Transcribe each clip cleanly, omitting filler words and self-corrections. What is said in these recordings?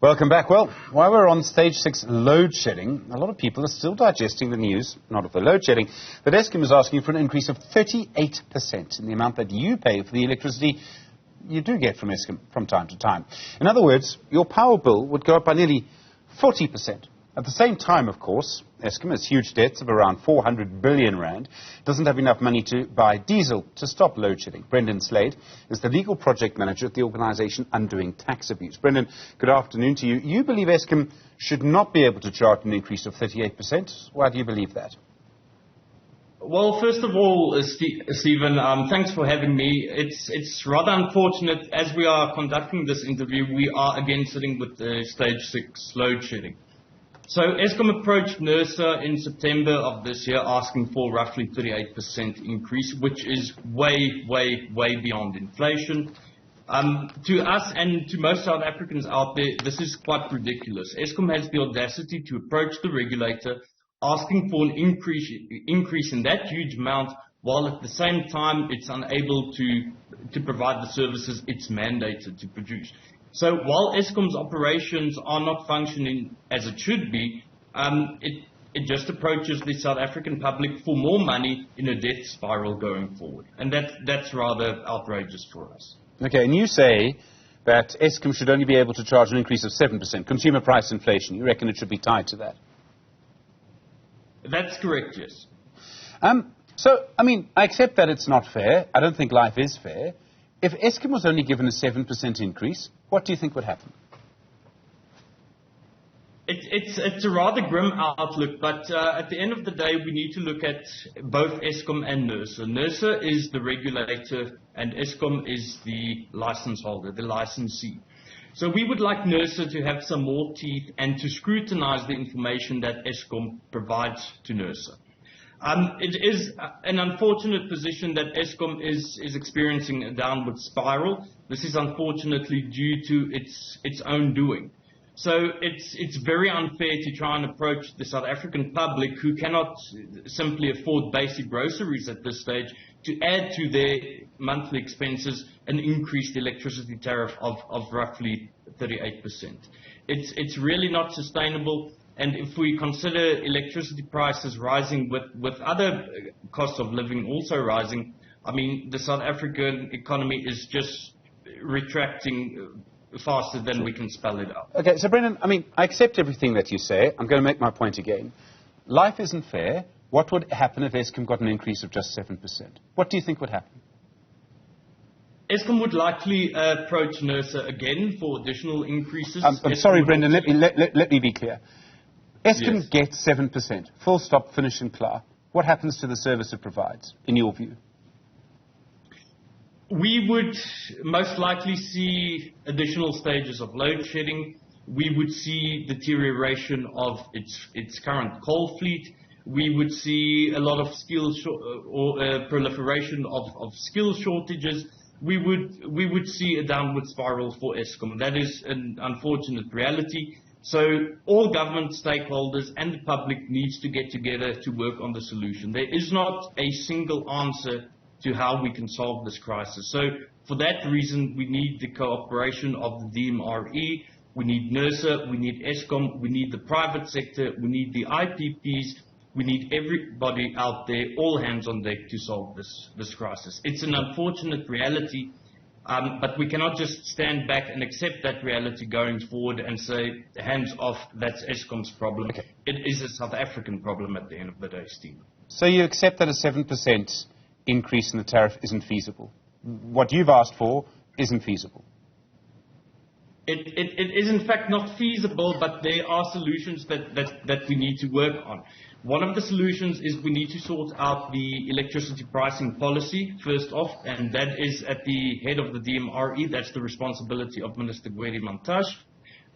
Welcome back. Well, while we're on stage 6 load shedding, a lot of people are still digesting the news, not of the load shedding, that Eskom is asking for an increase of 38% in the amount that you pay for the electricity you do get from Eskom from time to time. In other words, your power bill would go up by nearly 40%. At the same time, of course, Eskom has huge debts of around 400 billion rand, doesn't have enough money to buy diesel to stop load shedding. Brendan Slade is the legal project manager at the organisation Undoing Tax Abuse. Brendan, good afternoon to you. You believe Eskom should not be able to charge an increase of 38%. Why do you believe that? Well, first of all, Stephen, thanks for having me. It's rather unfortunate, as we are conducting this interview, we are again sitting with the stage 6 load shedding. So Eskom approached NERSA in September of this year asking for roughly 38% increase, which is way beyond inflation. To us and to most South Africans out there, this is quite ridiculous. Eskom has the audacity to approach the regulator asking for an increase in that huge amount, while at the same time it's unable to provide the services it's mandated to produce. So while Eskom's operations are not functioning as it should be, it just approaches the South African public for more money in a debt spiral going forward. And that's rather outrageous for us. Okay, and you say that Eskom should only be able to charge an increase of 7%. Consumer price inflation, you reckon it should be tied to that? That's correct, yes. So, I mean, I accept that it's not fair. I don't think life is fair. If Eskom was only given a 7% increase, what do you think would happen? It's a rather grim outlook, but at the end of the day, we need to look at both Eskom and NERSA. NERSA is the regulator and Eskom is the license holder, the licensee. So we would like NERSA to have some more teeth and to scrutinize the information that Eskom provides to NERSA. It is an unfortunate position that Eskom is experiencing a downward spiral. This is unfortunately due to its own doing. So it's very unfair to try and approach the South African public who cannot simply afford basic groceries at this stage to add to their monthly expenses an increased electricity tariff of roughly 38%. It's really not sustainable. And if we consider electricity prices rising with other costs of living also rising, I mean, the South African economy is just retracting faster than we can spell it out. Okay, so Brendan, I mean, I accept everything that you say. I'm going to make my point again. Life isn't fair. What would happen if Eskom got an increase of just 7%? What do you think would happen? Eskom would likely approach NERSA again for additional increases. I'm sorry, Brendan, let me be clear. Eskom Yes. gets 7%, full stop, finish and clar. What happens to the service it provides, in your view? We would most likely see additional stages of load shedding. We would see deterioration of its current coal fleet. We would see a lot of proliferation of skill shortages. We would see a downward spiral for Eskom. That is an unfortunate reality. So all government stakeholders and the public needs to get together to work on the solution. There is not a single answer to how we can solve this crisis. So for that reason, we need the cooperation of the DMRE, we need NERSA, we need Eskom, we need the private sector, we need the IPPs, we need everybody out there, all hands on deck to solve this crisis. It's an unfortunate reality. But we cannot just stand back and accept that reality going forward and say, hands off, that's Eskom's problem. Okay. It is a South African problem at the end of the day, Steve. So you accept that a 7% increase in the tariff isn't feasible? What you've asked for isn't feasible? It is in fact not feasible, but there are solutions that we need to work on. One of the solutions is we need to sort out the electricity pricing policy first off, and that is at the head of the DMRE. That's the responsibility of Minister Gwedi Mantashe.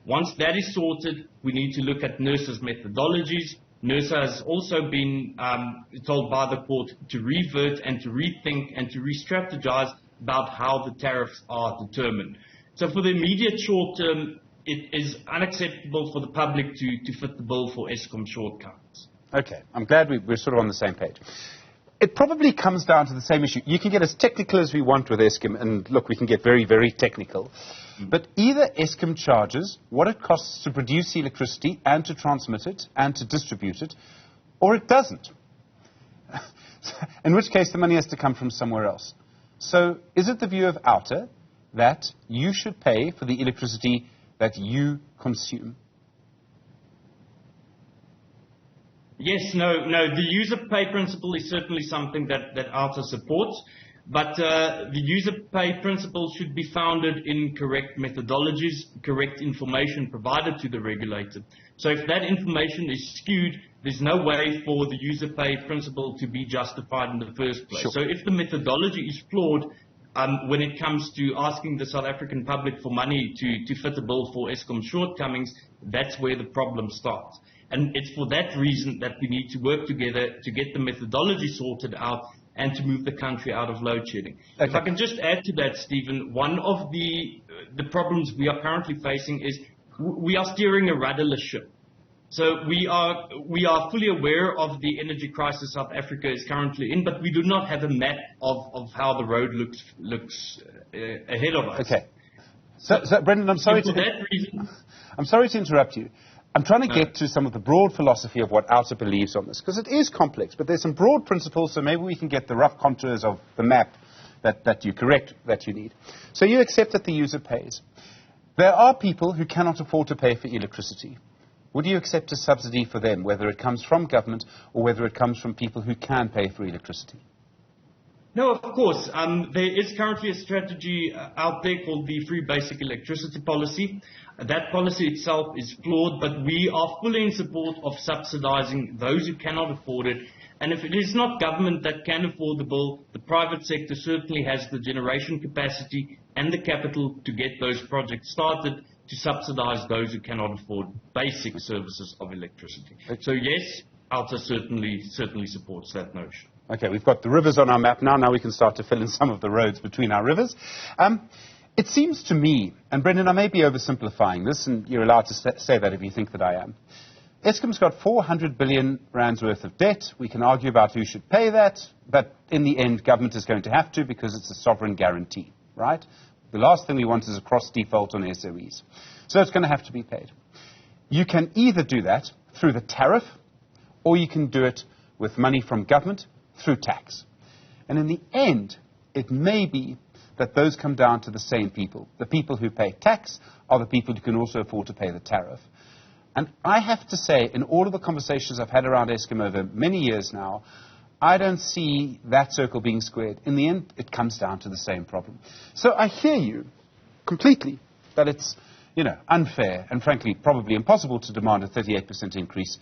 Once that is sorted, we need to look at NERSA's methodologies. NERSA has also been told by the court to revert and to rethink and to re-strategize about how the tariffs are determined. So for the immediate short term, it is unacceptable for the public to fit the bill for Eskom shortcuts. Okay, I'm glad we're sort of on the same page. It probably comes down to the same issue. You can get as technical as we want with Eskom, and look, we can get very, very technical. But either Eskom charges what it costs to produce the electricity and to transmit it and to distribute it, or it doesn't. In which case, the money has to come from somewhere else. So is it the view of Outa that you should pay for the electricity that you consume? Yes, no. The user pay principle is certainly something that Outa supports, but the user pay principle should be founded in correct methodologies, correct information provided to the regulator. So if that information is skewed, there's no way for the user pay principle to be justified in the first place. Sure. So if the methodology is flawed, when it comes to asking the South African public for money to fit a bill for Eskom's shortcomings, that's where the problem starts. And it's for that reason that we need to work together to get the methodology sorted out and to move the country out of load shedding. Okay. If I can just add to that, Stephen, one of the problems we are currently facing is we are steering a rudderless ship. So we are fully aware of the energy crisis South Africa is currently in, but we do not have a map of how the road looks ahead of us. Okay. So Brendan, I'm sorry to interrupt you. I'm trying to get to some of the broad philosophy of what Outa believes on this, because it is complex, but there's some broad principles, so maybe we can get the rough contours of the map that you need. So you accept that the user pays. There are people who cannot afford to pay for electricity. Would you accept a subsidy for them, whether it comes from government or whether it comes from people who can pay for electricity? No, of course. There is currently a strategy out there called the Free Basic Electricity Policy. That policy itself is flawed, but we are fully in support of subsidizing those who cannot afford it. And if it is not government that can afford the bill, the private sector certainly has the generation capacity and the capital to get those projects started to subsidize those who cannot afford basic services of electricity. So yes, Outa certainly supports that notion. Okay, we've got the rivers on our map now. Now we can start to fill in some of the roads between our rivers. It seems to me, and Brendan, I may be oversimplifying this, and you're allowed to say that if you think that I am. Eskom's got 400 billion rands worth of debt. We can argue about who should pay that, but in the end, government is going to have to because it's a sovereign guarantee, right? The last thing we want is a cross default on SOEs. So it's going to have to be paid. You can either do that through the tariff, or you can do it with money from government through tax. And in the end, it may be that those come down to the same people. The people who pay tax are the people who can also afford to pay the tariff. And I have to say, in all of the conversations I've had around Eskom over many years now, I don't see that circle being squared. In the end, it comes down to the same problem. So I hear you completely that it's, unfair and frankly probably impossible to demand a 38% increase.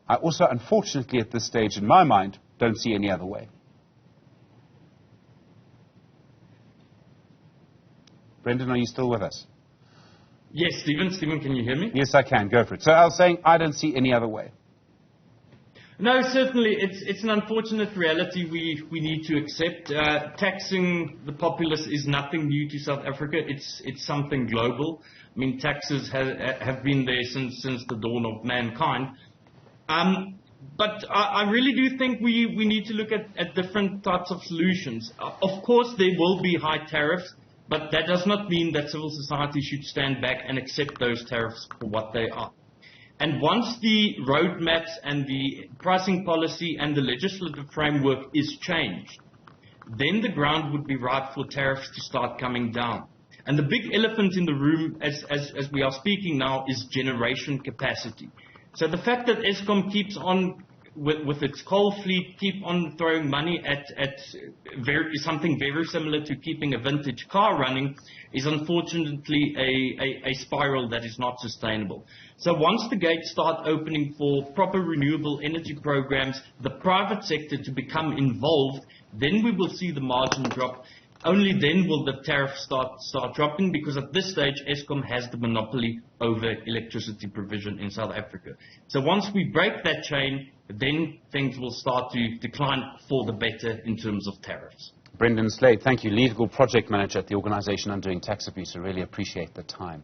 I also, unfortunately, at this stage, in my mind, don't see any other way. Brendan, are you still with us? Yes, Stephen. Stephen, can you hear me? Yes, I can. Go for it. So I was saying I don't see any other way. No, certainly. It's an unfortunate reality we need to accept. Taxing the populace is nothing new to South Africa. It's something global. I mean, taxes have been there since the dawn of mankind. But I really do think we need to look at different types of solutions. Of course, there will be high tariffs, but that does not mean that civil society should stand back and accept those tariffs for what they are. And once the roadmaps and the pricing policy and the legislative framework is changed, then the ground would be ripe for tariffs to start coming down. And the big elephant in the room, as we are speaking now, is generation capacity. So the fact that Eskom keeps on with its coal fleet, keep on throwing money at something very similar to keeping a vintage car running, is unfortunately a spiral that is not sustainable. So once the gates start opening for proper renewable energy programs, the private sector to become involved, then we will see the margin drop. Only then will the tariff start dropping, because at this stage, Eskom has the monopoly over electricity provision in South Africa. So once we break that chain, then things will start to decline for the better in terms of tariffs. Brendan Slade, thank you. Legal Project Manager at the organisation Undoing Tax Abuse. I really appreciate the time.